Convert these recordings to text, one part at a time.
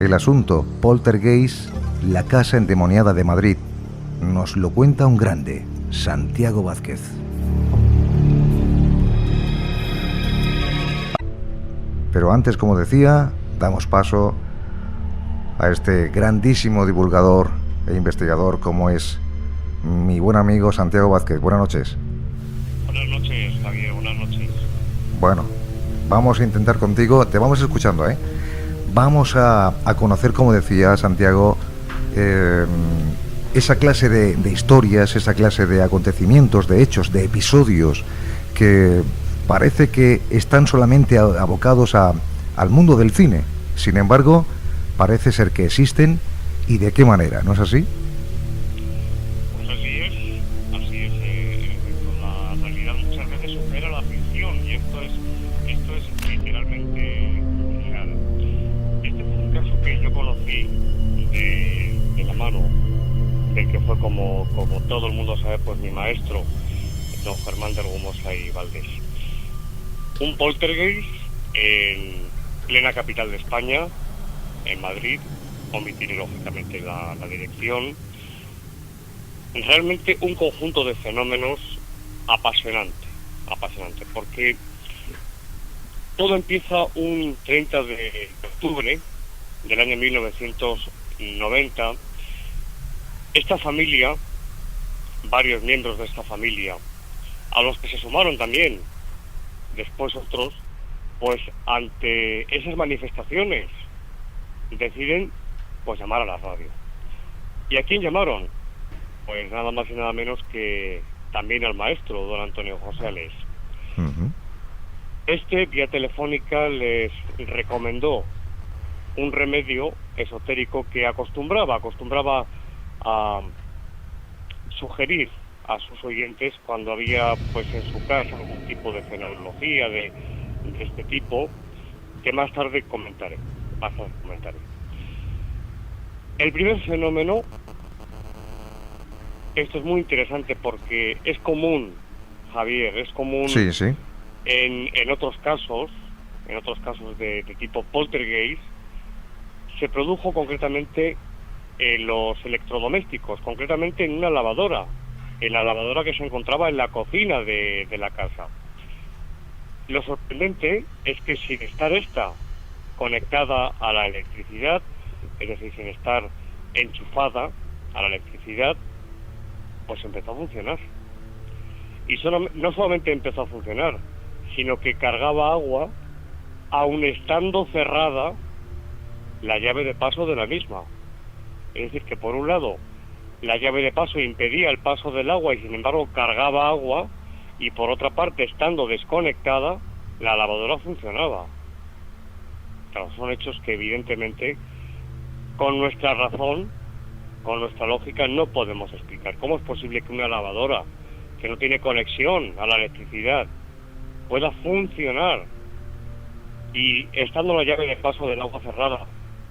El asunto Poltergeist, la casa endemoniada de Madrid. Nos lo cuenta un grande, Santiago Vázquez. Pero antes, como decía, damos paso a este grandísimo divulgador e investigador como es mi buen amigo Santiago Vázquez. Buenas noches. Buenas noches, Javier, buenas noches. Bueno, vamos a intentar contigo, te vamos escuchando, ¿eh? Vamos a conocer, como decía Santiago, esa clase de historias, esa clase de acontecimientos, de hechos, de episodios que parece que están solamente abocados al mundo del cine. Sin embargo, parece ser que existen, y de qué manera, ¿no es así? Pues así es. La realidad muchas veces supera la ficción y esto es literalmente real. Este fue un caso que yo conocí de la mano del que fue, como todo el mundo sabe, pues mi maestro, don Germán de Argumosa y Valdés. Un poltergeist en plena capital de España, en Madrid. Omitiré lógicamente la dirección. Realmente un conjunto de fenómenos apasionante, porque todo empieza un 30 de octubre del año 1990. Esta familia, varios miembros de esta familia, a los que se sumaron también después otros, pues ante esas manifestaciones deciden pues llamar a la radio. ¿Y a quién llamaron? Pues nada más y nada menos que también al maestro, don Antonio José Alés. Uh-huh. Vía telefónica, les recomendó un remedio esotérico que acostumbraba a sugerir a sus oyentes cuando había pues en su casa algún tipo de fenomenología de este tipo, que más tarde comentaré. El primer fenómeno, esto es muy interesante porque es común, Javier, es común. Sí, sí. En otros casos de tipo poltergeist, se produjo concretamente en los electrodomésticos, concretamente en una lavadora, en la lavadora que se encontraba en la cocina de la casa. Lo sorprendente es que sin estar esta conectada a la electricidad, es decir, sin estar enchufada a la electricidad, pues empezó a funcionar. Y no solamente empezó a funcionar, sino que cargaba agua, aun estando cerrada la llave de paso de la misma. Es decir, que por un lado la llave de paso impedía el paso del agua y sin embargo cargaba agua, y por otra parte, estando desconectada, la lavadora funcionaba. Claro, son hechos que evidentemente con nuestra razón, con nuestra lógica, no podemos explicar. ¿Cómo es posible que una lavadora que no tiene conexión a la electricidad pueda funcionar y, estando la llave de paso del agua cerrada,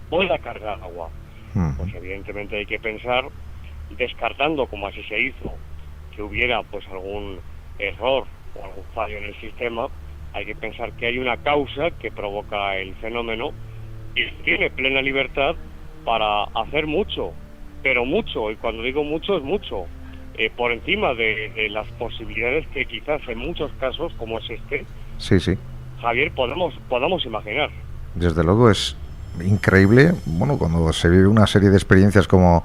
pueda cargar agua? Pues evidentemente hay que pensar, descartando, como así se hizo, que hubiera pues algún error o algún fallo en el sistema, hay que pensar que hay una causa que provoca el fenómeno y tiene plena libertad para hacer mucho, pero mucho, y cuando digo mucho es mucho, por encima de las posibilidades que quizás en muchos casos, como es este, sí, sí, Javier, podamos imaginar. Desde luego es increíble, bueno, cuando se vive una serie de experiencias como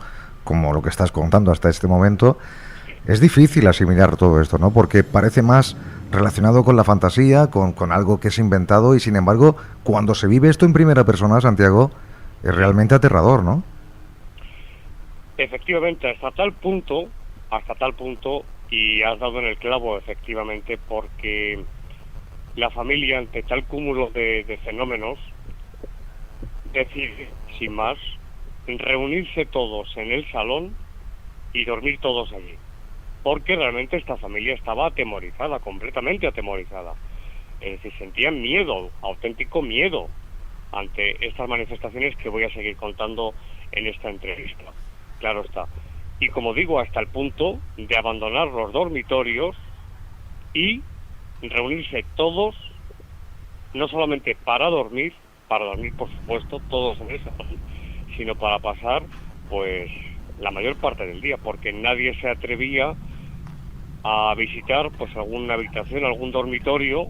lo que estás contando hasta este momento, es difícil asimilar todo esto, ¿no? Porque parece más relacionado con la fantasía, con algo que es inventado, y sin embargo, cuando se vive esto en primera persona, Santiago, es realmente aterrador, ¿no? Efectivamente, hasta tal punto, y has dado en el clavo, efectivamente, porque la familia, ante tal cúmulo de fenómenos, decide, sin más, reunirse todos en el salón y dormir todos allí. Porque realmente esta familia estaba atemorizada, completamente atemorizada. Es decir, sentían miedo, auténtico miedo, ante estas manifestaciones que voy a seguir contando en esta entrevista. Claro está. Y como digo, hasta el punto de abandonar los dormitorios y reunirse todos, no solamente para dormir por supuesto, todos en el salón, sino para pasar pues la mayor parte del día, porque nadie se atrevía a visitar pues alguna habitación, algún dormitorio,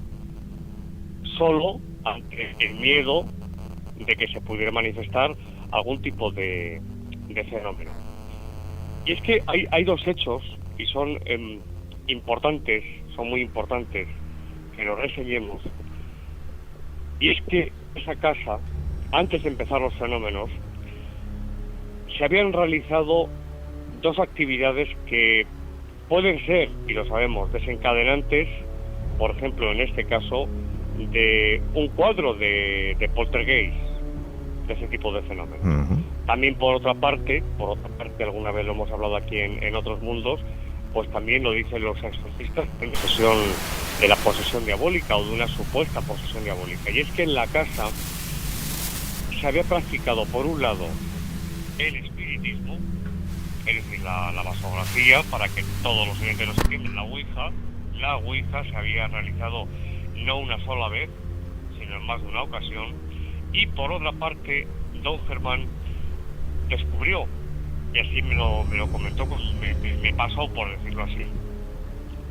solo ante el miedo de que se pudiera manifestar algún tipo de fenómeno. Y es que hay dos hechos, y son importantes, son muy importantes, que los reseñemos. Y es que esa casa, antes de empezar los fenómenos, se habían realizado dos actividades que pueden ser, y lo sabemos, desencadenantes, por ejemplo, en este caso, de un cuadro de poltergeist, de ese tipo de fenómenos. Ujú. También por otra parte, alguna vez lo hemos hablado aquí en otros mundos, pues también lo dicen los exorcistas de la posesión diabólica o de una supuesta posesión diabólica. Y es que en la casa se había practicado, por un lado, el espiritismo, es decir, la vasografía, para que todos los oyentes lo entiendan, la ouija se había realizado no una sola vez, sino en más de una ocasión. Y por otra parte, don Germán descubrió, y así me lo comentó, me pasó, por decirlo así,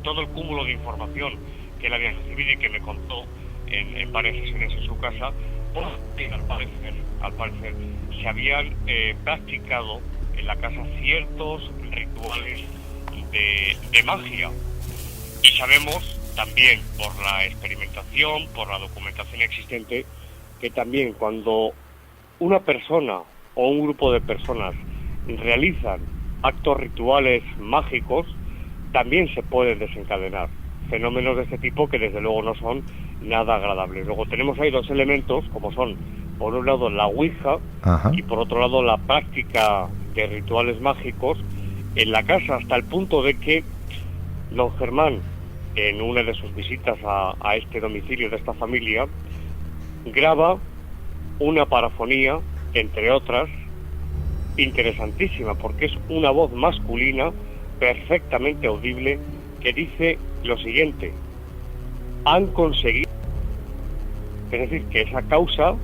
todo el cúmulo de información que él había recibido y que me contó en varias sesiones en su casa, porque al parecer se habían practicado en la casa ciertos rituales de magia. Y sabemos también, por la experimentación, por la documentación existente, que también cuando una persona o un grupo de personas realizan actos rituales mágicos, también se pueden desencadenar fenómenos de este tipo que desde luego no son nada agradables. Luego tenemos ahí dos elementos, como son, por un lado, la ouija, Ajá. y por otro lado, la práctica de rituales mágicos en la casa, hasta el punto de que don Germán, en una de sus visitas a este domicilio de esta familia, graba una parafonía, entre otras, interesantísima, porque es una voz masculina perfectamente audible que dice lo siguiente: han conseguido, es decir, que esa causa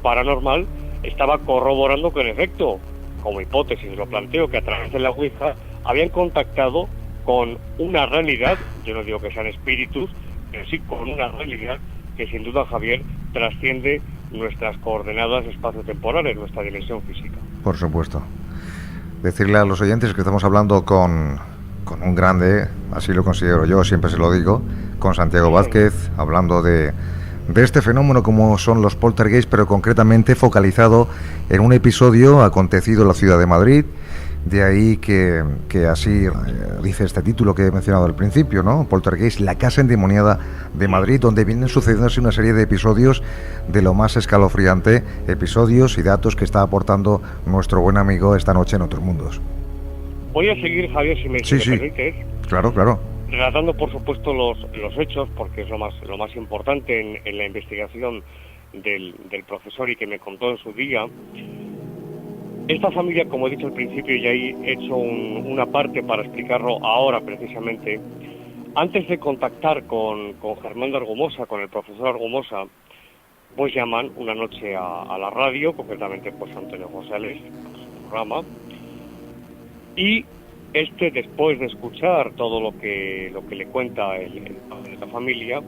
paranormal estaba corroborando que en efecto, como hipótesis lo planteo, que a través de la ouija habían contactado con una realidad, yo no digo que sean espíritus, pero sí con una realidad que sin duda, Javier, trasciende nuestras coordenadas espaciotemporales, nuestra dimensión física. Por supuesto. Decirle a los oyentes que estamos hablando con un grande, así lo considero yo, siempre se lo digo, con Santiago Vázquez, hablando de este fenómeno como son los poltergeist, pero concretamente focalizado en un episodio acontecido en la ciudad de Madrid. De ahí que así dice este título que he mencionado al principio, ¿no? Poltergeist, la casa endemoniada de Madrid, donde vienen sucediéndose una serie de episodios de lo más escalofriante, episodios y datos que está aportando nuestro buen amigo esta noche en Otros Mundos. Voy a seguir, Javier, si me permites. Claro. Relatando, por supuesto, los hechos, porque es lo más importante en la investigación del profesor y que me contó en su día. Esta familia, como he dicho al principio, y ahí he hecho una parte para explicarlo ahora precisamente, antes de contactar con Germán de Argumosa, con el profesor Argumosa, pues llaman una noche a la radio, concretamente pues Antonio González, a su programa, y después de escuchar todo lo que le cuenta el padre de la familia,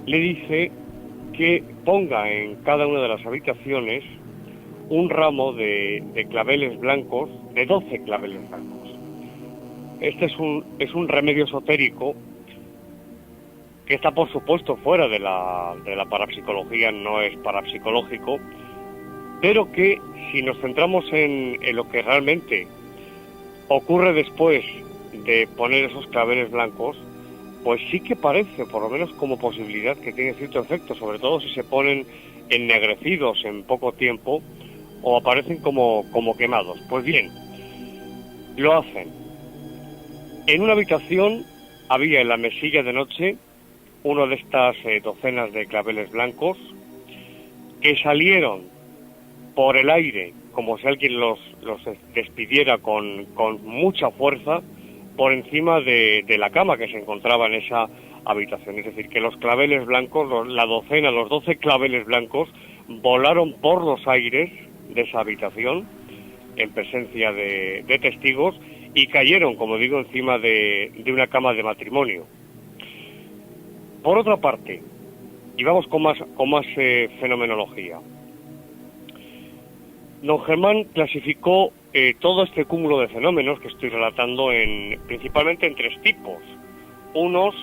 le dice que ponga en cada una de las habitaciones un ramo de claveles blancos, de 12 claveles blancos. Este es un remedio esotérico que está, por supuesto, fuera de la parapsicología, no es parapsicológico, pero que si nos centramos en lo que realmente ocurre después de poner esos claveles blancos, pues sí que parece, por lo menos como posibilidad, que tiene cierto efecto, sobre todo si se ponen ennegrecidos en poco tiempo o aparecen como quemados. Pues bien, lo hacen. En una habitación había en la mesilla de noche una de estas docenas de claveles blancos que salieron por el aire, como si alguien los despidiera con mucha fuerza, por encima de la cama que se encontraba en esa habitación. Es decir, que los claveles blancos, la docena, los 12 claveles blancos, volaron por los aires de esa habitación en presencia de testigos y cayeron, como digo, encima de una cama de matrimonio. Por otra parte, y vamos con más fenomenología, don Germán clasificó todo este cúmulo de fenómenos que estoy relatando principalmente en tres tipos. Unos,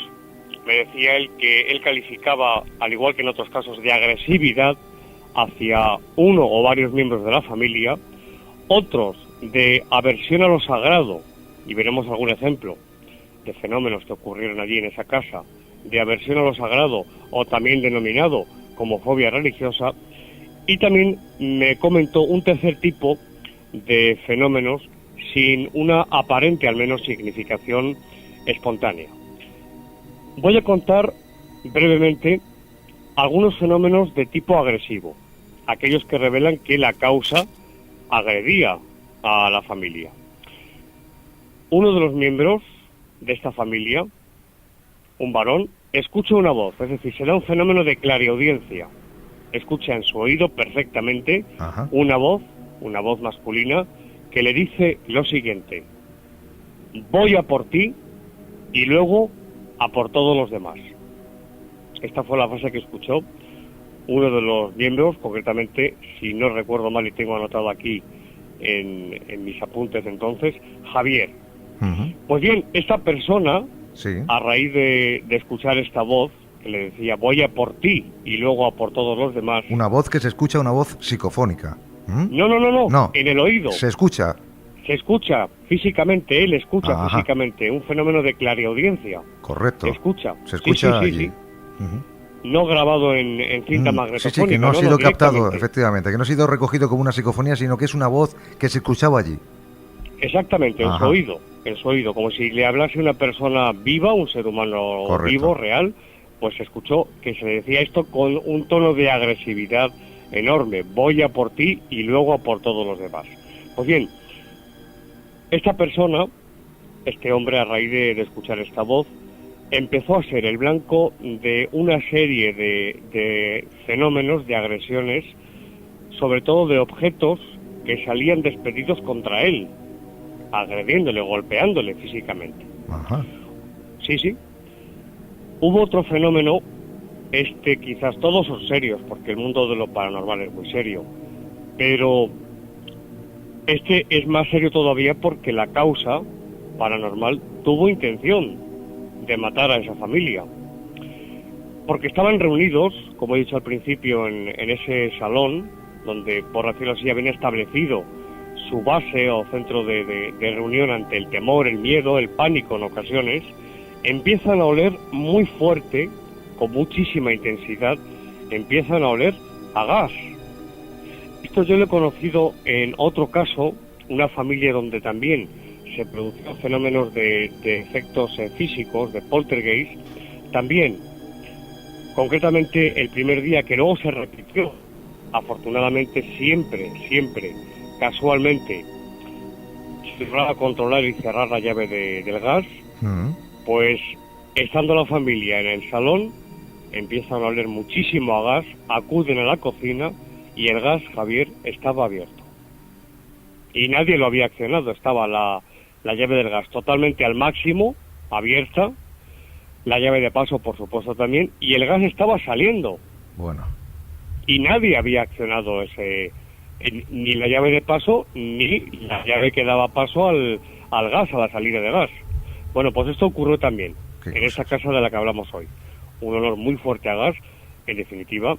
me decía él, que él calificaba, al igual que en otros casos, de agresividad hacia uno o varios miembros de la familia. Otros, de aversión a lo sagrado, y veremos algún ejemplo de fenómenos que ocurrieron allí en esa casa, de aversión a lo sagrado, o también denominado como fobia religiosa. Y también me comentó un tercer tipo de fenómenos sin una aparente, al menos, significación espontánea. Voy a contar brevemente algunos fenómenos de tipo agresivo, aquellos que revelan que la causa agredía a la familia. Uno de los miembros de esta familia, un varón, escucha una voz, es decir, se da un fenómeno de clariaudiencia. Escucha en su oído perfectamente una voz masculina que le dice lo siguiente: voy a por ti y luego a por todos los demás. Esta fue la frase que escuchó uno de los miembros, concretamente, si no recuerdo mal y tengo anotado aquí en mis apuntes entonces, Javier. Pues bien, esta persona, sí, a raíz de escuchar esta voz que le decía voy a por ti y luego a por todos los demás. Una voz que se escucha, una voz psicofónica. No, en el oído. Se escucha. Se escucha físicamente, él escucha físicamente, un fenómeno de clariaudiencia. Correcto. Se escucha. Se escucha sí. No grabado en cinta magnetofónica. Sí, que no ha sido captado, efectivamente, que no ha sido recogido como una psicofonía, sino que es una voz que se escuchaba allí. Exactamente, en su oído, como si le hablase una persona viva, un ser humano vivo, real, pues se escuchó que se decía esto con un tono de agresividad enorme: voy a por ti y luego a por todos los demás. Pues bien, esta persona, este hombre, a raíz de escuchar esta voz, empezó a ser el blanco de una serie de fenómenos, de agresiones, sobre todo de objetos que salían despedidos contra él, agrediéndole, golpeándole físicamente. Sí. Hubo otro fenómeno, quizás todos son serios, porque el mundo de lo paranormal es muy serio, pero este es más serio todavía porque la causa paranormal tuvo intención de matar a esa familia, porque estaban reunidos, como he dicho al principio, en ese salón donde, por decirlo así, habían establecido su base o centro de reunión ante el temor, el miedo, el pánico en ocasiones. Empiezan a oler muy fuerte, con muchísima intensidad, empiezan a oler a gas. Esto yo lo he conocido en otro caso, una familia donde también se producían fenómenos de efectos físicos, de poltergeist, también, concretamente el primer día, que luego se repitió, afortunadamente siempre, casualmente, se lograba controlar y cerrar la llave del gas. Pues estando la familia en el salón, empiezan a oler muchísimo a gas, acuden a la cocina y el gas, Javier, estaba abierto. Y nadie lo había accionado, estaba la llave del gas totalmente al máximo, abierta, la llave de paso, por supuesto, también, y el gas estaba saliendo. Bueno. Y nadie había accionado ni la llave de paso, ni la llave que daba paso al gas, a la salida de gas. Bueno, pues esto ocurrió también en esa casa de la que hablamos hoy. Un olor muy fuerte a gas, en definitiva,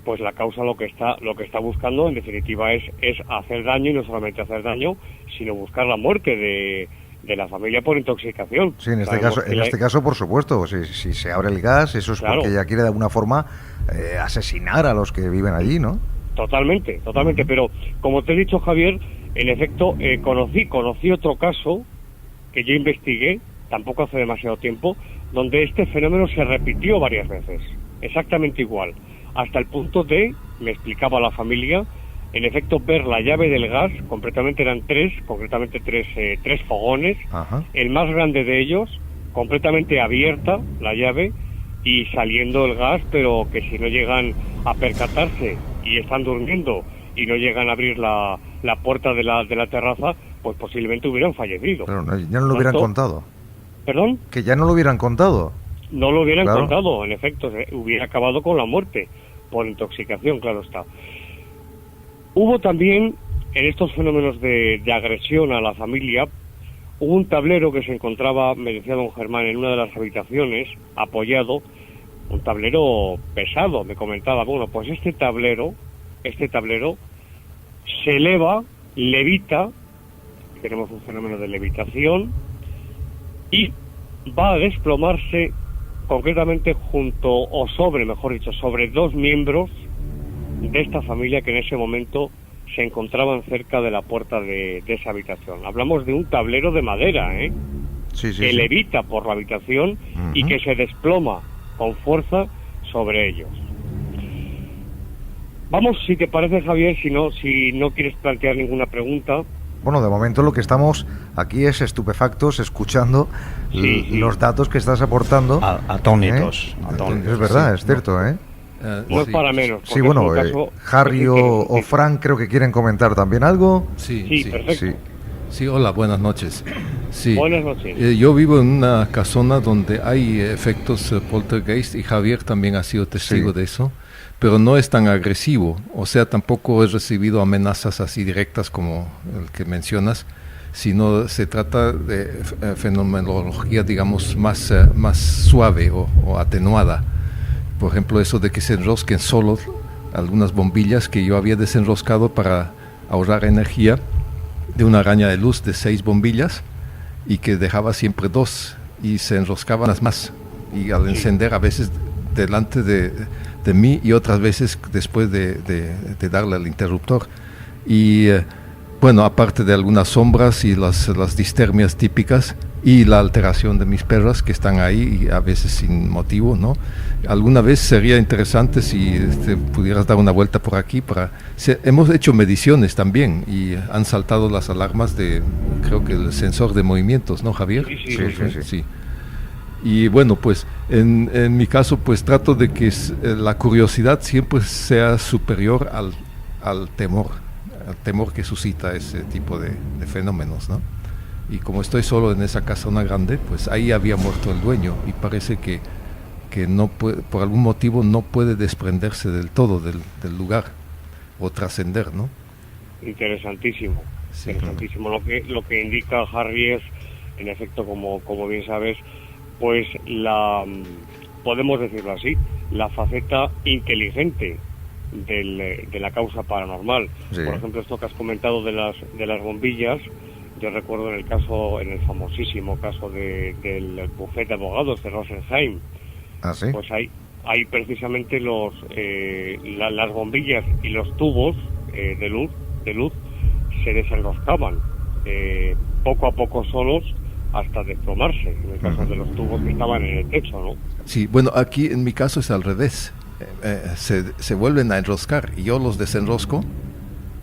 pues la causa lo que está buscando, en definitiva, es hacer daño, y no solamente hacer daño, sino buscar la muerte de la familia por intoxicación. Sí, en este caso, por supuesto, si se abre el gas, eso es porque ella quiere de alguna forma asesinar a los que viven allí, ¿no? Totalmente, pero como te he dicho, Javier, en efecto, conocí otro caso que yo investigué, tampoco hace demasiado tiempo, donde este fenómeno se repitió varias veces, exactamente igual, hasta el punto de, me explicaba la familia, en efecto, ver la llave del gas, eran tres fogones, el más grande de ellos, completamente abierta la llave, y saliendo el gas, pero que si no llegan a percatarse y están durmiendo y no llegan a abrir la puerta de la terraza, pues posiblemente hubieran fallecido. Pero ya no lo hubieran contado. ¿Perdón? Que ya no lo hubieran contado. No lo hubieran contado, en efecto, hubiera acabado con la muerte por intoxicación, claro está. Hubo también, en estos fenómenos de agresión a la familia, hubo un tablero que se encontraba, me decía don Germán, en una de las habitaciones, apoyado, un tablero pesado, me comentaba. Bueno, pues este tablero se eleva, levita, tenemos un fenómeno de levitación, y va a desplomarse concretamente sobre dos miembros de esta familia que en ese momento se encontraban cerca de la puerta de esa habitación. Hablamos de un tablero de madera, que levita por la habitación y que se desploma con fuerza sobre ellos. Vamos, si te parece, Javier, si no quieres plantear ninguna pregunta. Bueno, de momento lo que estamos aquí es estupefactos escuchando los datos que estás aportando. Atónitos. Es verdad, es cierto, No es para menos. Sí, bueno, Harry o Frank creo que quieren comentar también algo. Sí, perfecto. Sí, hola, buenas noches. Sí. Buenas noches. Yo vivo en una casona donde hay efectos poltergeist y Javier también ha sido testigo de eso, pero no es tan agresivo, o sea, tampoco he recibido amenazas así directas como el que mencionas, sino se trata de fenomenología, digamos, más suave o atenuada. Por ejemplo, eso de que se enrosquen solo algunas bombillas que yo había desenroscado para ahorrar energía, de una araña de luz de 6 bombillas y que dejaba siempre 2 y se enroscaban las más, y al encender a veces delante de mí y otras veces después de darle al interruptor. Y bueno, aparte de algunas sombras y las distermias típicas y la alteración de mis perras que están ahí y a veces sin motivo, ¿no? Alguna vez sería interesante si pudieras dar una vuelta por aquí hemos hecho mediciones también y han saltado las alarmas de, creo que el sensor de movimientos, ¿no, Javier? Sí. Y bueno, pues en mi caso pues trato de que la curiosidad siempre sea superior al temor que suscita ese tipo de fenómenos, ¿no? Y como estoy solo en esa casona grande, pues ahí había muerto el dueño y parece que no puede, por algún motivo no puede desprenderse del todo del lugar o trascender, ¿no? Interesantísimo. Sí, interesantísimo. Claro. Lo que indica Harry es, en efecto, como bien sabes, pues podemos decirlo así, la faceta inteligente de la causa paranormal. Sí. Por ejemplo, esto que has comentado de las bombillas, yo recuerdo en el famosísimo caso del bufete de abogados de Rosenheim. ¿Ah, sí? Pues hay precisamente las bombillas y los tubos de luz se desenroscaban poco a poco solos hasta desplomarse, en el caso de los tubos que estaban en el techo, ¿no? Sí, bueno, aquí en mi caso es al revés. Se vuelven a enroscar y yo los desenrosco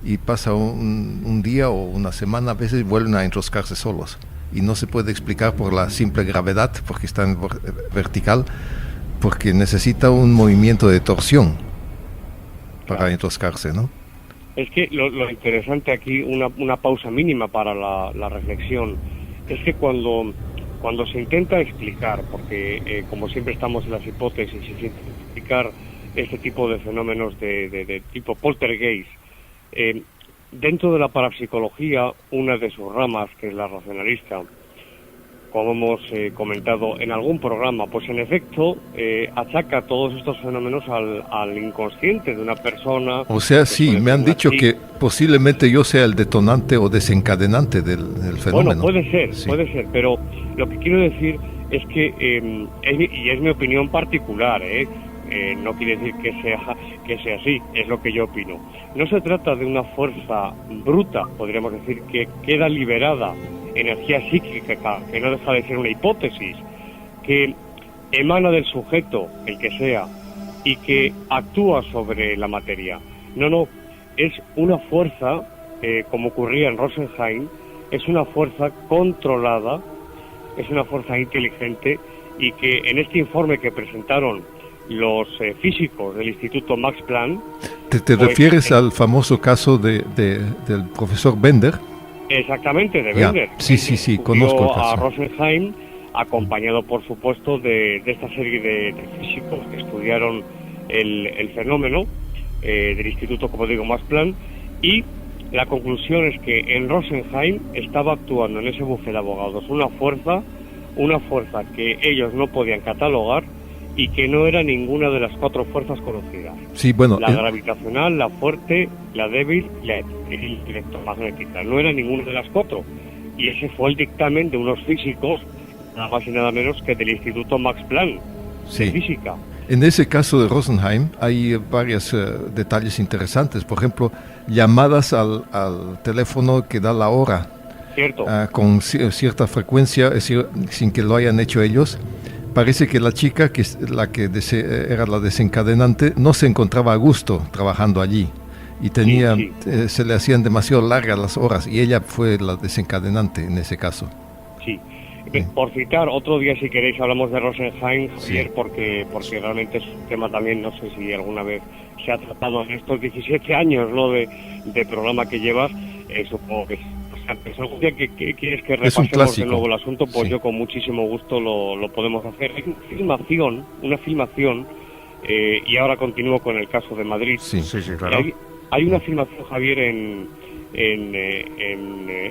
y pasa un día o una semana, a veces vuelven a enroscarse solos y no se puede explicar por la simple gravedad, porque está en vertical, porque necesita un movimiento de torsión para enroscarse, ¿no? Es que lo interesante aquí, una pausa mínima para la reflexión, es que cuando se intenta explicar, porque como siempre estamos en las hipótesis y se intenta explicar este tipo de fenómenos de tipo poltergeist, dentro de la parapsicología, una de sus ramas, que es la racionalista, como hemos comentado en algún programa, pues en efecto achaca todos estos fenómenos al inconsciente de una persona. O sea, sí, me han dicho que posiblemente yo sea el detonante o desencadenante del fenómeno. Bueno, puede ser, pero lo que quiero decir es que, y es mi opinión particular, no quiere decir que sea así, es lo que yo opino. No se trata de una fuerza bruta, podríamos decir, que queda liberada, energía psíquica, que no deja de ser una hipótesis, que emana del sujeto, el que sea, y que actúa sobre la materia. No, es una fuerza, como ocurría en Rosenheim, es una fuerza controlada, es una fuerza inteligente, y que en este informe que presentaron los físicos del Instituto Max Planck, ¿Te Pues, refieres al famoso caso del profesor Bender? Exactamente, de Ya, Bender. sí, conozco el a caso. Rosenheim, acompañado por supuesto de esta serie de físicos que estudiaron el fenómeno del Instituto, como digo, Max Planck, y la conclusión es que en Rosenheim estaba actuando en ese bufete de abogados una fuerza que ellos no podían catalogar y que no era ninguna de las 4 fuerzas conocidas. Sí, bueno, La gravitacional, la fuerte, la débil y la electromagnética. No era ninguna de las 4. Y ese fue el dictamen de unos físicos, nada más y nada menos que del Instituto Max Planck de Física. En ese caso de Rosenheim hay varios detalles interesantes. Por ejemplo, llamadas al teléfono que da la hora. Cierto. Con cierta frecuencia, es decir, sin que lo hayan hecho ellos. Parece que la chica, era la desencadenante, no se encontraba a gusto trabajando allí y se le hacían demasiado largas las horas, y ella fue la desencadenante en ese caso. Sí. Por citar, otro día si queréis hablamos de Rosenheim, Javier, porque realmente es un tema también, no sé si alguna vez se ha tratado en estos 17 años, ¿no?, de programa que llevas, supongo que pues algún día que quieres que repasemos de nuevo el asunto, pues yo con muchísimo gusto lo podemos hacer. Hay una filmación, y ahora continúo con el caso de Madrid. Sí, claro. Hay una filmación, Javier, en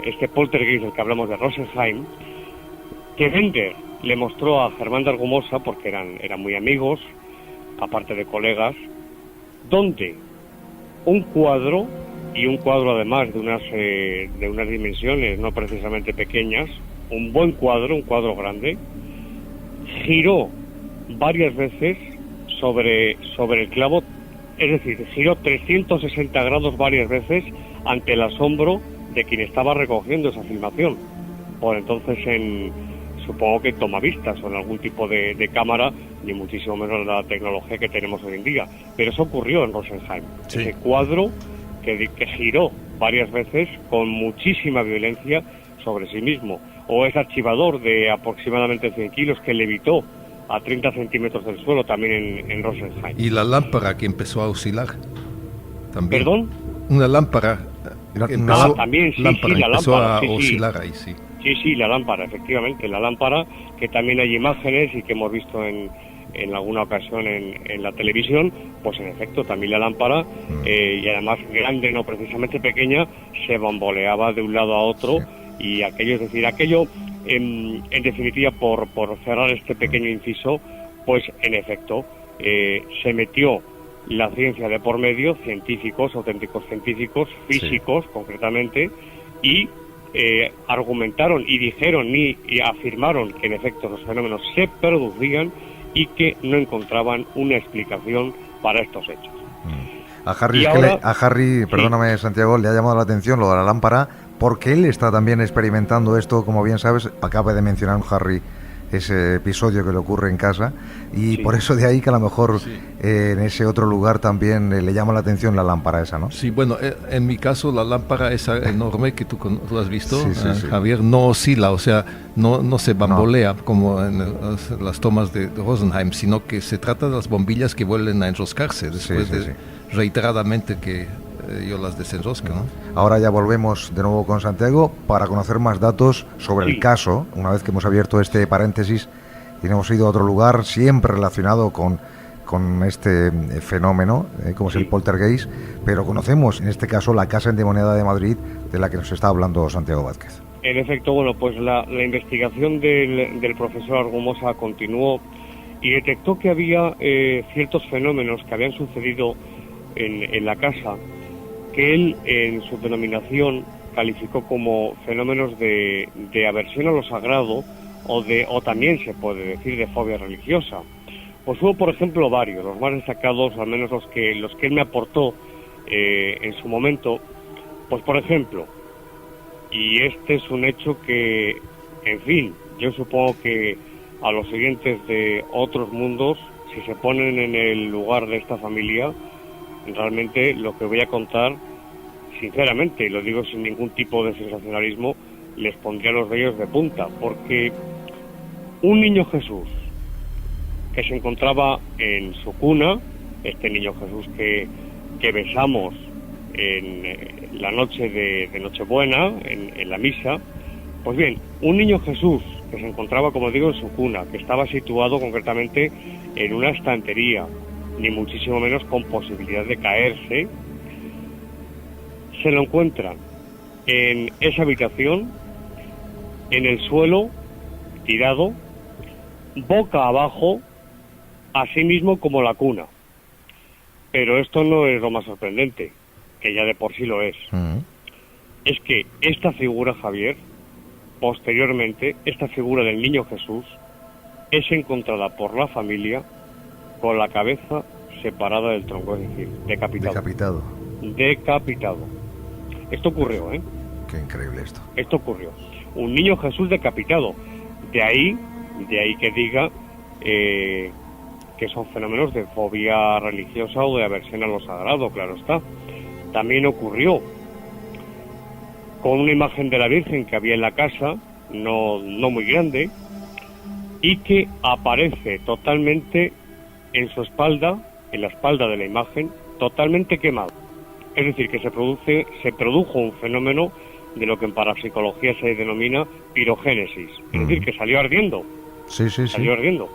este poltergeist del que hablamos de Rosenheim, que Bender le mostró a Germán de Argumosa, porque eran muy amigos, aparte de colegas, donde un cuadro además de unas dimensiones no precisamente pequeñas, un buen cuadro, un cuadro grande, giró varias veces sobre el clavo, es decir, giró 360 grados varias veces ante el asombro de quien estaba recogiendo esa filmación. Por entonces supongo que tomavistas o en algún tipo de cámara, ni muchísimo menos la tecnología que tenemos hoy en día. Pero eso ocurrió en Rosenheim. Sí. Ese cuadro que giró varias veces con muchísima violencia sobre sí mismo, o ese archivador de aproximadamente 100 kilos que levitó a 30 centímetros del suelo también en Rosenheim. Y la lámpara que empezó a oscilar también. ¿Perdón? Una lámpara también, empezó a oscilar ahí, sí. Sí, la lámpara, efectivamente, la lámpara, que también hay imágenes y que hemos visto en alguna ocasión en la televisión, pues en efecto también la lámpara, y además grande, no precisamente pequeña, se bamboleaba de un lado a otro, y aquello en definitiva, por cerrar este pequeño inciso, pues en efecto se metió la ciencia de por medio, científicos, auténticos científicos, físicos concretamente, y argumentaron y dijeron y afirmaron que en efecto los fenómenos se producían y que no encontraban una explicación para estos hechos. A Harry, perdóname, Santiago, le ha llamado la atención lo de la lámpara, porque él está también experimentando esto, como bien sabes, acaba de mencionar Harry ese episodio que le ocurre en casa, y por eso de ahí que a lo mejor en ese otro lugar también le llama la atención la lámpara esa, ¿no? Sí, bueno, en mi caso la lámpara esa enorme que tú has visto, Javier, no oscila, o sea, no se bambolea como en las tomas de Rosenheim, sino que se trata de las bombillas que vuelven a enroscarse después de reiteradamente que yo las desenrosco, ¿no? Ahora ya volvemos de nuevo con Santiago para conocer más datos sobre el caso, una vez que hemos abierto este paréntesis y hemos ido a otro lugar siempre relacionado con este fenómeno, como es el poltergeist, pero conocemos en este caso la Casa Endemoniada de Madrid, de la que nos está hablando Santiago Vázquez. En efecto, bueno, pues la investigación del profesor Argumosa continuó y detectó que había ciertos fenómenos que habían sucedido en la casa, que él en su denominación calificó como fenómenos de aversión a lo sagrado, o también se puede decir de fobia religiosa. Pues hubo, por ejemplo, varios, los más destacados, al menos los que él me aportó en su momento. Pues por ejemplo, y este es un hecho que, en fin, yo supongo que a los siguientes de otros mundos, si se ponen en el lugar de esta familia, realmente lo que voy a contar, sinceramente, y lo digo sin ningún tipo de sensacionalismo, les pondría los vellos de punta, porque un niño Jesús que se encontraba en su cuna, este niño Jesús que que besamos en la noche de Nochebuena, en la misa. Pues bien, un niño Jesús que se encontraba, como digo, en su cuna, que estaba situado concretamente en una estantería, ni muchísimo menos con posibilidad de caerse, se lo encuentran en esa habitación, en el suelo, tirado, boca abajo, así mismo como la cuna. Pero esto no es lo más sorprendente, que ya de por sí lo es. Es que esta figura, Javier, posteriormente, esta figura del niño Jesús, es encontrada por la familia con la cabeza separada del tronco, es decir, decapitado. Decapitado. Esto ocurrió, ¿eh? Qué increíble esto. Esto ocurrió. Un niño Jesús decapitado. De ahí que diga que son fenómenos de fobia religiosa o de aversión a lo sagrado, claro está. También ocurrió con una imagen de la Virgen que había en la casa, no muy grande, y que aparece totalmente en su espalda, en la espalda de la imagen, totalmente quemado. Es decir, que se produjo un fenómeno de lo que en parapsicología se denomina pirogénesis, es decir, que salió ardiendo. Salió ardiendo.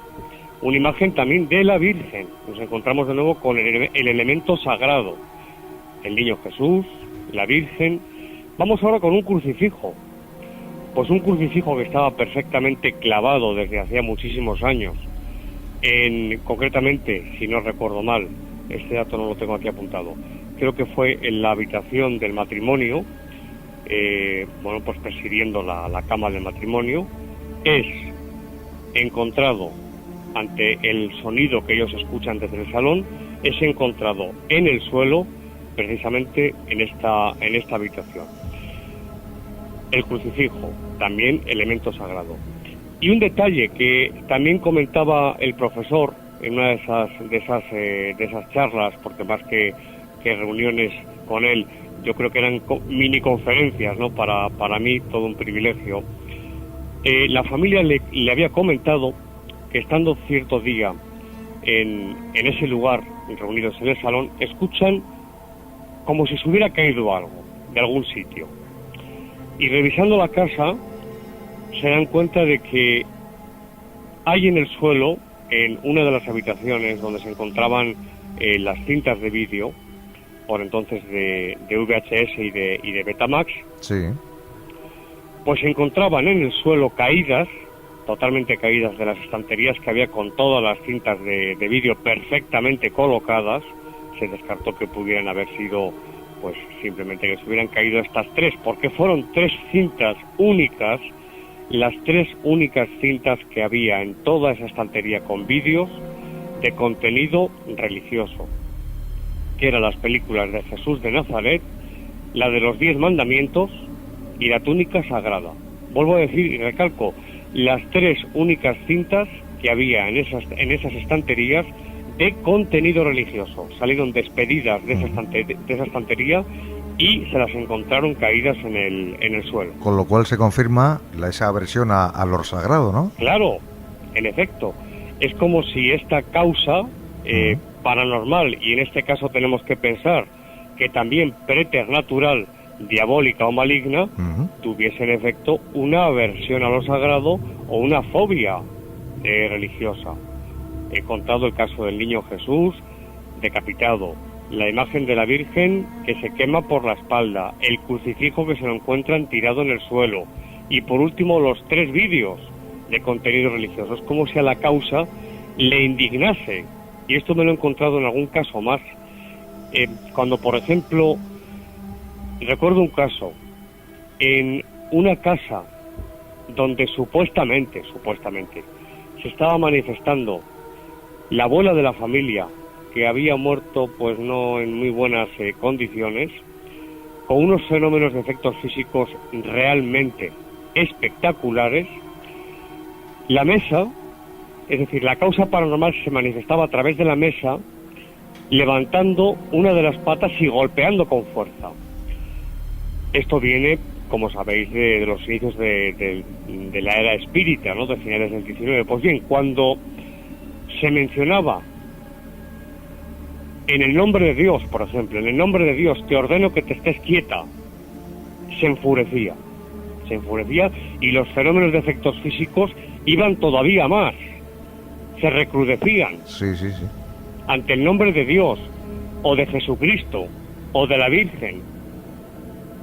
Una imagen también de la Virgen. Nos encontramos de nuevo con el elemento sagrado. El niño Jesús, la Virgen. Vamos ahora con un crucifijo. Pues un crucifijo que estaba perfectamente clavado desde hacía muchísimos años. Concretamente, si no recuerdo mal, este dato no lo tengo aquí apuntado, creo que fue en la habitación del matrimonio, pues presidiendo la cama del matrimonio, es encontrado ante el sonido que ellos escuchan desde el salón, es encontrado en el suelo, precisamente en esta habitación. El crucifijo, también elemento sagrado. Y un detalle que también comentaba el profesor en una de esas charlas, porque más que reuniones con él, yo creo que eran mini conferencias, ¿no? Para mí todo un privilegio. La familia le había comentado que estando cierto día en ese lugar, reunidos en el salón, escuchan como si se hubiera caído algo de algún sitio. Y revisando la casa, se dan cuenta de que hay en el suelo, en una de las habitaciones donde se encontraban las cintas de vídeo, por entonces de VHS y de Betamax, sí, pues se encontraban en el suelo caídas, totalmente caídas de las estanterías que había con todas las cintas de vídeo perfectamente colocadas. Se descartó que pudieran haber sido, pues simplemente que se hubieran caído estas tres, porque fueron tres cintas únicas, las tres únicas cintas que había en toda esa estantería con vídeos de contenido religioso, que eran las películas de Jesús de Nazaret, la de los 10 mandamientos y la túnica sagrada. Vuelvo a decir y recalco, las tres únicas cintas que había en esas estanterías de contenido religioso. Salieron despedidas de esa estantería y se las encontraron caídas en el suelo. Con lo cual se confirma esa aversión a lo sagrado, ¿no? Claro, en efecto. Es como si esta causa paranormal, y en este caso tenemos que pensar que también preternatural, diabólica o maligna, tuviese en efecto una aversión a lo sagrado o una fobia religiosa. He contado el caso del niño Jesús decapitado, la imagen de la Virgen que se quema por la espalda, el crucifijo que se lo encuentran tirado en el suelo, y por último los 3 vídeos de contenido religioso. Es como si a la causa le indignase, y esto me lo he encontrado en algún caso más. Cuando, por ejemplo, recuerdo un caso en una casa donde supuestamente se estaba manifestando la abuela de la familia, que había muerto pues no en muy buenas condiciones, con unos fenómenos de efectos físicos realmente espectaculares. La mesa, es decir, la causa paranormal se manifestaba a través de la mesa, levantando una de las patas y golpeando con fuerza. Esto viene, como sabéis, de los inicios de la era espírita, ¿no? De finales del 19. Pues bien, cuando se mencionaba en el nombre de Dios, por ejemplo, en el nombre de Dios te ordeno que te estés quieta, se enfurecía y los fenómenos de efectos físicos iban todavía más, se recrudecían. Sí. Ante el nombre de Dios, o de Jesucristo, o de la Virgen.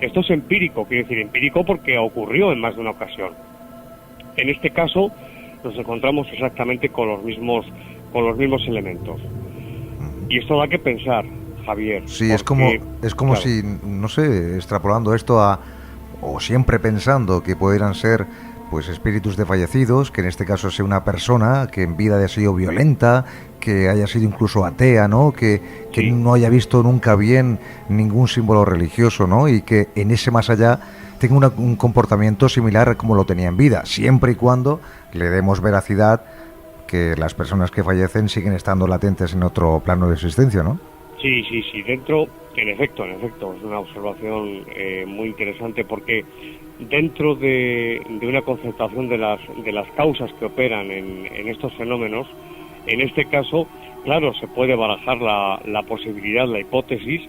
Esto es empírico, quiero decir empírico porque ocurrió en más de una ocasión. En este caso nos encontramos exactamente con los mismos elementos. Y esto da que pensar, Javier. Sí, porque, es como claro, si, no sé, extrapolando esto o siempre pensando que pudieran ser pues espíritus de fallecidos, que en este caso sea una persona que en vida haya sido violenta, que haya sido incluso atea, ¿no? Que Sí. no haya visto nunca bien ningún símbolo religioso, ¿no? Y que en ese más allá tenga un comportamiento similar a como lo tenía en vida, siempre y cuando le demos veracidad que las personas que fallecen siguen estando latentes en otro plano de existencia, ¿no? Sí, en efecto, es una observación muy interesante porque dentro de una concentración de las causas que operan en estos fenómenos, en este caso, claro, se puede barajar la posibilidad, la hipótesis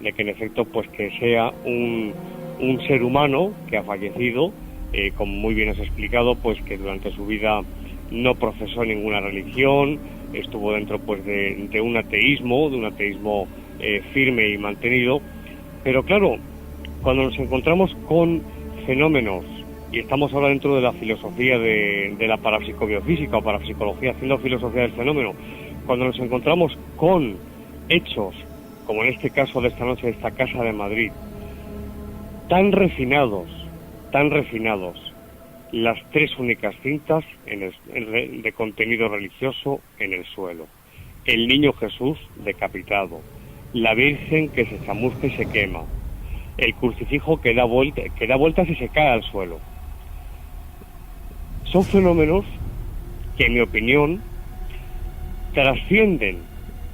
de que en efecto, pues que sea un ser humano que ha fallecido, como muy bien has explicado, pues que durante su vida no profesó ninguna religión, estuvo dentro pues de un ateísmo firme y mantenido, pero claro, cuando nos encontramos con fenómenos, y estamos ahora dentro de la filosofía de la parapsicobiofísica o parapsicología, haciendo filosofía del fenómeno, cuando nos encontramos con hechos, como en este caso de esta noche de esta casa de Madrid, tan refinados, las tres únicas cintas de contenido religioso en el suelo, el niño Jesús decapitado, la Virgen que se chamusca y se quema, el crucifijo que da vueltas y se cae al suelo. Son fenómenos que, en mi opinión, trascienden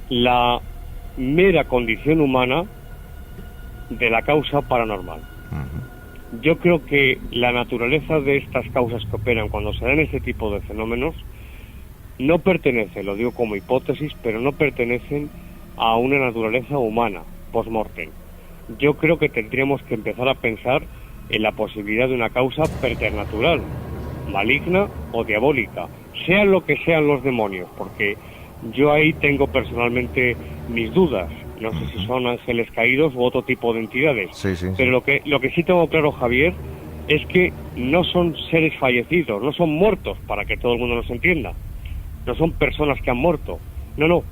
la mera condición humana de la causa paranormal. Yo creo que la naturaleza de estas causas que operan cuando se dan este tipo de fenómenos no pertenece, lo digo como hipótesis, pero no pertenecen a una naturaleza humana, post-mortem. Yo creo que tendríamos que empezar a pensar en la posibilidad de una causa preternatural, maligna o diabólica, sean lo que sean los demonios, porque yo ahí tengo personalmente mis dudas. No sé si son ángeles caídos u otro tipo de entidades. Pero lo que sí tengo claro, Javier, es que no son seres fallecidos, no son muertos, para que todo el mundo nos entienda. No son personas que han muerto. No.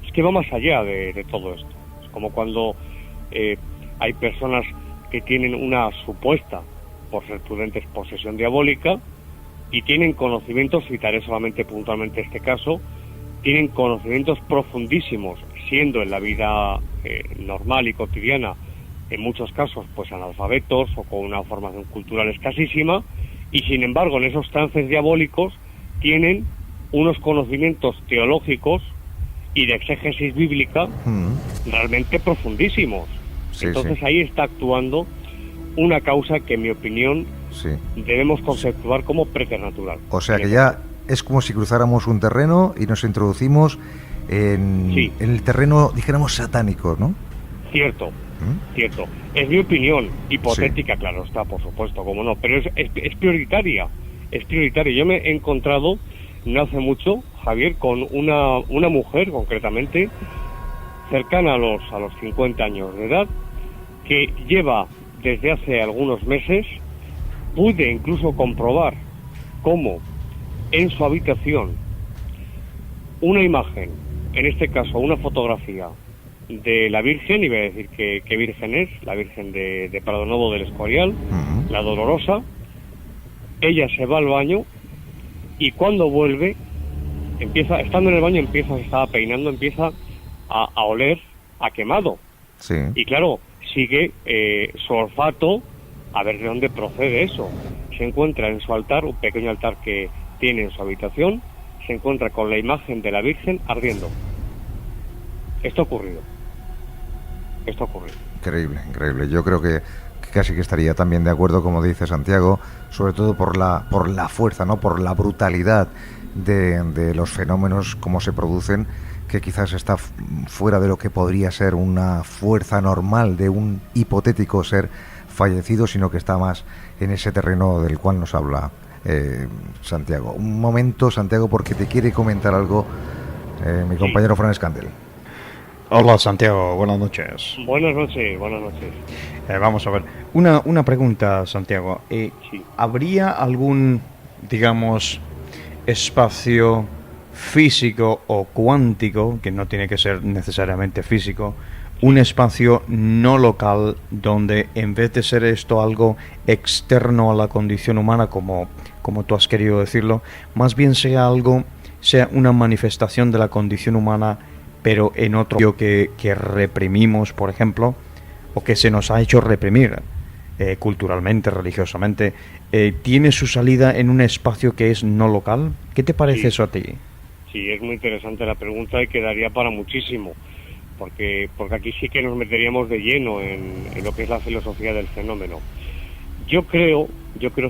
Es que va más allá de todo esto. Es como cuando hay personas que tienen una supuesta, por ser prudentes, posesión diabólica, y tienen conocimientos, citaré solamente puntualmente este caso, tienen conocimientos profundísimos, siendo en la vida normal y cotidiana, en muchos casos, pues analfabetos o con una formación cultural escasísima, y sin embargo en esos trances diabólicos tienen unos conocimientos teológicos y de exégesis bíblica realmente profundísimos. Entonces ahí está actuando una causa que, en mi opinión, debemos conceptuar como preternatural. O sea que ya es como si cruzáramos un terreno y nos introducimos en el terreno, dijéramos, satánico, ¿no? Cierto. Es mi opinión, hipotética, claro está, por supuesto, como no, pero es prioritaria. Yo me he encontrado no hace mucho, Javier, con una mujer, concretamente, cercana a los 50 años de edad, que lleva desde hace algunos meses, pude incluso comprobar cómo en su habitación una imagen, en este caso una fotografía de la Virgen, y voy a decir qué Virgen es, la Virgen de Prado Novo del Escorial, la Dolorosa. Ella se va al baño y cuando vuelve, estando en el baño, se estaba peinando, empieza a oler a quemado. Y claro, sigue su olfato a ver de dónde procede eso. Se encuentra en su altar, un pequeño altar que tiene en su habitación, se encuentra con la imagen de la Virgen ardiendo. Esto ha ocurrido. Increíble. Yo creo que casi que estaría también de acuerdo, como dice Santiago, sobre todo por la fuerza, ¿no? Por la brutalidad de los fenómenos, cómo se producen, que quizás está fuera de lo que podría ser una fuerza normal de un hipotético ser fallecido, sino que está más en ese terreno del cual nos habla Santiago. Un momento, Santiago, porque te quiere comentar algo mi compañero Fran Escandel. Hola, Santiago, buenas noches. Buenas noches, buenas noches. Vamos a ver, una pregunta, Santiago. Sí. ¿Habría algún, digamos, espacio físico o cuántico, que no tiene que ser necesariamente físico, un espacio no local donde, en vez de ser esto algo externo a la condición humana, como tú has querido decirlo, más bien sea una manifestación de la condición humana, pero en otro que reprimimos, por ejemplo, o que se nos ha hecho reprimir culturalmente, religiosamente, tiene su salida en un espacio que es no local? ¿Qué te parece eso a ti? Sí, es muy interesante la pregunta y quedaría para muchísimo, porque aquí sí que nos meteríamos de lleno en lo que es la filosofía del fenómeno. Yo creo,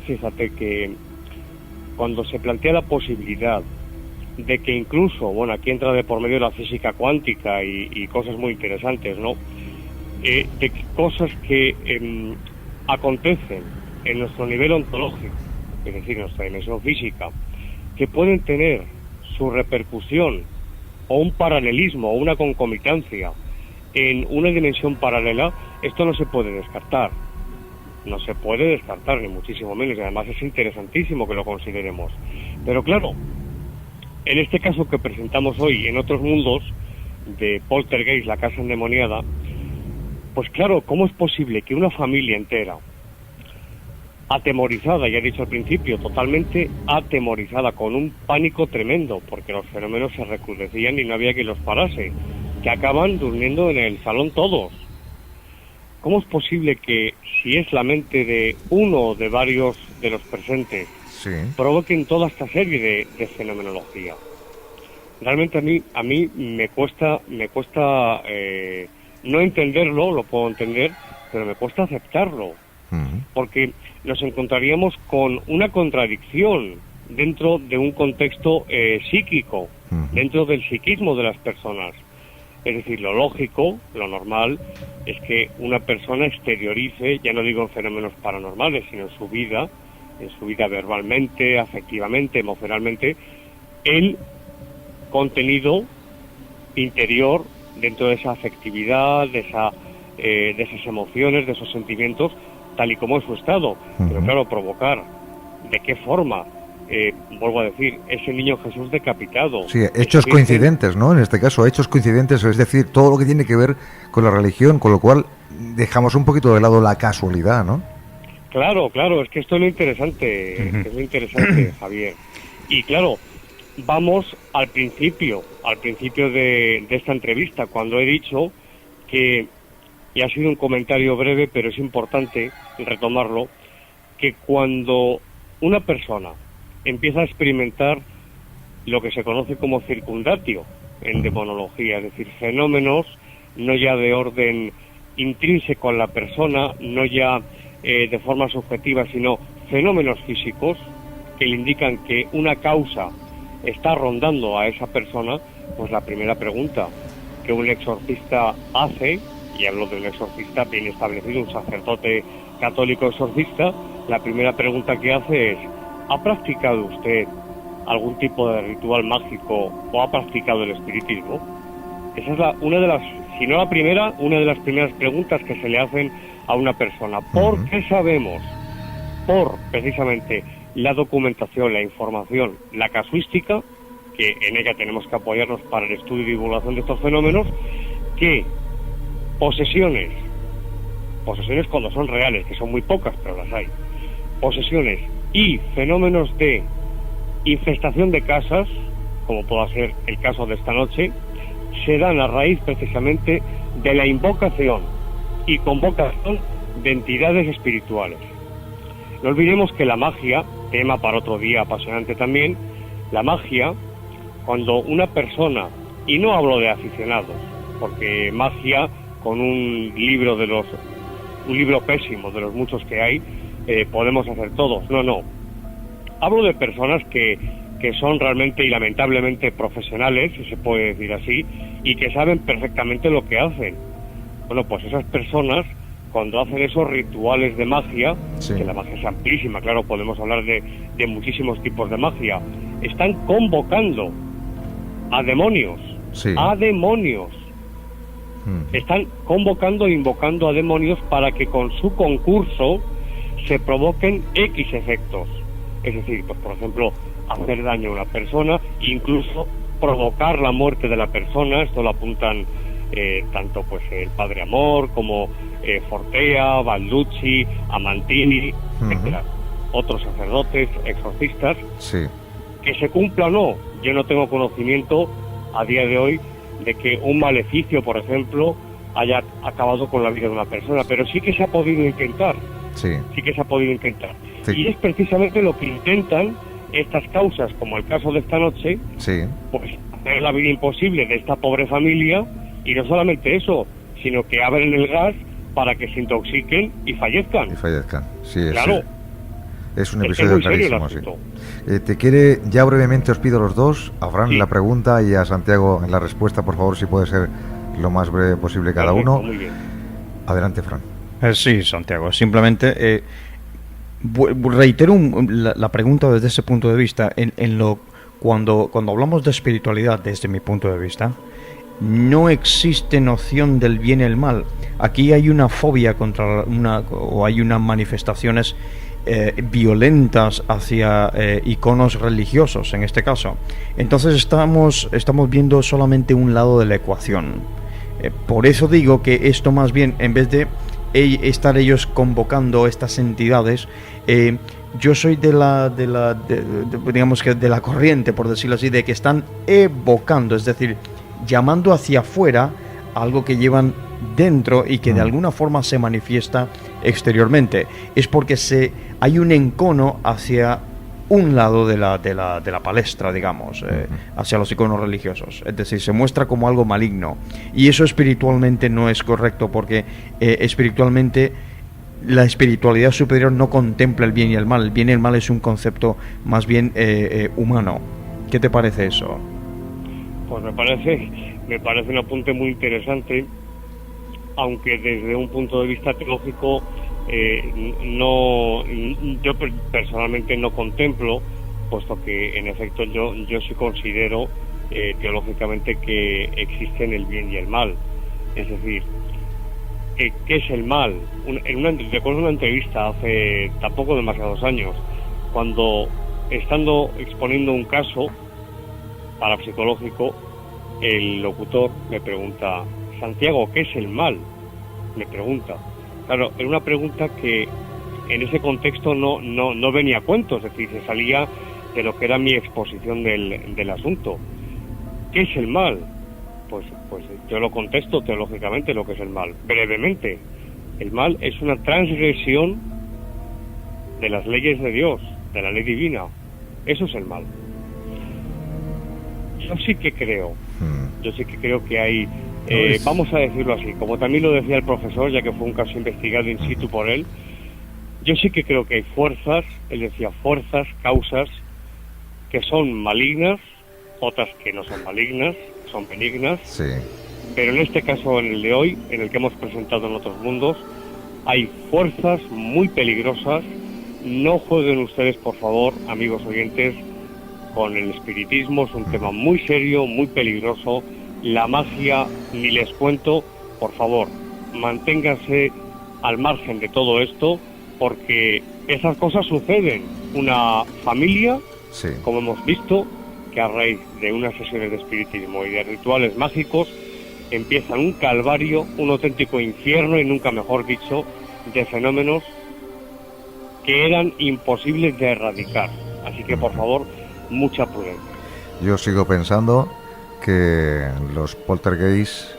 fíjate, que cuando se plantea la posibilidad de que incluso, bueno, aquí entra de por medio la física cuántica y cosas muy interesantes, ¿no? De cosas que acontecen en nuestro nivel ontológico, es decir, en nuestra dimensión física, que pueden tener su repercusión o un paralelismo o una concomitancia en una dimensión paralela, esto no se puede descartar. No se puede descartar, ni muchísimo menos, y además es interesantísimo que lo consideremos. Pero claro, en este caso que presentamos hoy, en Otros Mundos, de Poltergeist, la casa endemoniada, pues claro, ¿cómo es posible que una familia entera, atemorizada, ya he dicho al principio, totalmente atemorizada, con un pánico tremendo, porque los fenómenos se recrudecían y no había quien los parase, que acaban durmiendo en el salón todos? ¿Cómo es posible que, si es la mente de uno o de varios de los presentes, Sí. provoquen toda esta serie de fenomenología? Realmente a mí me cuesta no entenderlo, lo puedo entender, pero me cuesta aceptarlo, porque nos encontraríamos con una contradicción dentro de un contexto psíquico, dentro del psiquismo de las personas. Es decir, lo lógico, lo normal, es que una persona exteriorice, ya no digo en fenómenos paranormales, sino en su vida verbalmente, afectivamente, emocionalmente, el contenido interior dentro de esa afectividad, de esas emociones, de esos sentimientos, tal y como es su estado. Pero claro, provocar, ¿de qué forma? Vuelvo a decir, ese niño Jesús decapitado. Sí, hechos coincidentes, ¿no? En este caso, hechos coincidentes, es decir, todo lo que tiene que ver con la religión, con lo cual dejamos un poquito de lado la casualidad, ¿no? Claro, es que esto es lo interesante, Javier. Y claro, vamos al principio de esta entrevista, cuando he dicho que, y ha sido un comentario breve, pero es importante retomarlo, que cuando una persona empieza a experimentar lo que se conoce como circundatio en demonología, es decir, fenómenos no ya de orden intrínseco a la persona, no ya de forma subjetiva, sino fenómenos físicos que le indican que una causa está rondando a esa persona, pues la primera pregunta que un exorcista hace, y hablo de un exorcista bien establecido, un sacerdote católico exorcista, la primera pregunta que hace es: ¿ha practicado usted algún tipo de ritual mágico o ha practicado el espiritismo? Esa es una de las, si no la primera, una de las primeras preguntas que se le hacen a una persona. ¿Por qué sabemos? Por precisamente la documentación, la información, la casuística, que en ella tenemos que apoyarnos para el estudio y divulgación de estos fenómenos, que posesiones cuando son reales, que son muy pocas, pero las hay, posesiones y fenómenos de infestación de casas, como pueda ser el caso de esta noche, se dan a raíz precisamente de la invocación y convocación de entidades espirituales. No olvidemos que la magia, tema para otro día apasionante también, la magia, cuando una persona, y no hablo de aficionados, porque magia con un libro pésimo de los muchos que hay, podemos hacer todos. No. Hablo de personas que que son realmente y lamentablemente profesionales, si se puede decir así, y que saben perfectamente lo que hacen. Bueno, pues esas personas, cuando hacen esos rituales de magia, Sí. que la magia es amplísima, claro, podemos hablar de muchísimos tipos de magia, están convocando a demonios, Sí. a demonios. Están convocando e invocando a demonios para que con su concurso se provoquen X efectos. Es decir, pues por ejemplo, hacer daño a una persona, incluso provocar la muerte de la persona. Esto lo apuntan tanto pues el Padre Amor como Fortea, Balducci, Amantini, etcétera. Otros sacerdotes, exorcistas. Sí. Que se cumpla o no, yo no tengo conocimiento a día de hoy de que un maleficio, por ejemplo, haya acabado con la vida de una persona, pero sí que se ha podido intentar. Sí. Sí que se ha podido intentar. Sí. Y es precisamente lo que intentan estas causas, como el caso de esta noche, Sí. pues hacer la vida imposible de esta pobre familia, y no solamente eso, sino que abren el gas para que se intoxiquen y fallezcan. Y fallezcan. Sí, Claro. Es un Es que es episodio muy serio el clarísimo, sí. asunto. Te quiere, ya brevemente os pido a los dos, a Fran Sí. la pregunta y a Santiago en la respuesta, por favor, si puede ser lo más breve posible cada Perfecto, uno. muy bien. Adelante, Fran. Sí, Santiago, simplemente reitero la pregunta desde ese punto de vista. Cuando hablamos de espiritualidad, desde mi punto de vista, no existe noción del bien y el mal. Aquí hay una fobia o hay unas manifestaciones violentas hacia iconos religiosos, en este caso. Entonces estamos viendo solamente un lado de la ecuación. Por eso digo que esto más bien, en vez de estar ellos convocando estas entidades, yo soy digamos que de la corriente, por decirlo así, de que están evocando, es decir, llamando hacia afuera algo que llevan dentro y que de alguna forma se manifiesta exteriormente. Es porque hay un encono hacia un lado de la palestra, digamos, hacia los iconos religiosos. Es decir, se muestra como algo maligno. Y eso espiritualmente no es correcto, porque espiritualmente la espiritualidad superior no contempla el bien y el mal. El bien y el mal es un concepto más bien humano. ¿Qué te parece eso? Pues me parece un apunte muy interesante, aunque desde un punto de vista teológico yo personalmente no contemplo, puesto que en efecto yo sí considero teológicamente que existen el bien y el mal. Es decir, ¿qué es el mal? Recuerdo una entrevista hace tampoco demasiados años, cuando estando exponiendo un caso parapsicológico, el locutor me pregunta: Santiago, ¿qué es el mal? Me pregunta. Claro, era una pregunta que en ese contexto no venía a cuento, es decir, se salía de lo que era mi exposición del asunto. ¿Qué es el mal? Pues yo lo contesto teológicamente lo que es el mal, brevemente. El mal es una transgresión de las leyes de Dios, de la ley divina. Eso es el mal. Yo sí que creo que hay, vamos a decirlo así, como también lo decía el profesor, ya que fue un caso investigado in situ por él, yo sí que creo que hay fuerzas, él decía fuerzas, causas, que son malignas, otras que no son malignas, son benignas, Sí. pero en este caso, en el de hoy, en el que hemos presentado en otros mundos, hay fuerzas muy peligrosas. No jueguen ustedes, por favor, amigos oyentes, con el espiritismo. Es un tema muy serio, muy peligroso. La magia, ni les cuento. Por favor, manténganse al margen de todo esto, porque esas cosas suceden. Una familia, Sí. como hemos visto, que a raíz de unas sesiones de espiritismo y de rituales mágicos empiezan un calvario, un auténtico infierno, y nunca mejor dicho, de fenómenos que eran imposibles de erradicar. Así que, por favor, mucha prudencia. Yo sigo pensando que los poltergeists,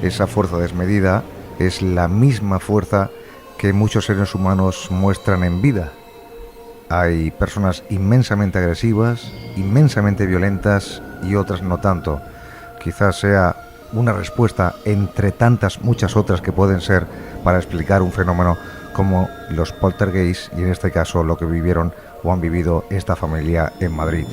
esa fuerza desmedida, es la misma fuerza que muchos seres humanos muestran en vida. Hay personas inmensamente agresivas, inmensamente violentas y otras no tanto. Quizás sea una respuesta entre tantas muchas otras que pueden ser para explicar un fenómeno como los poltergeists, y en este caso lo que vivieron o han vivido esta familia en Madrid.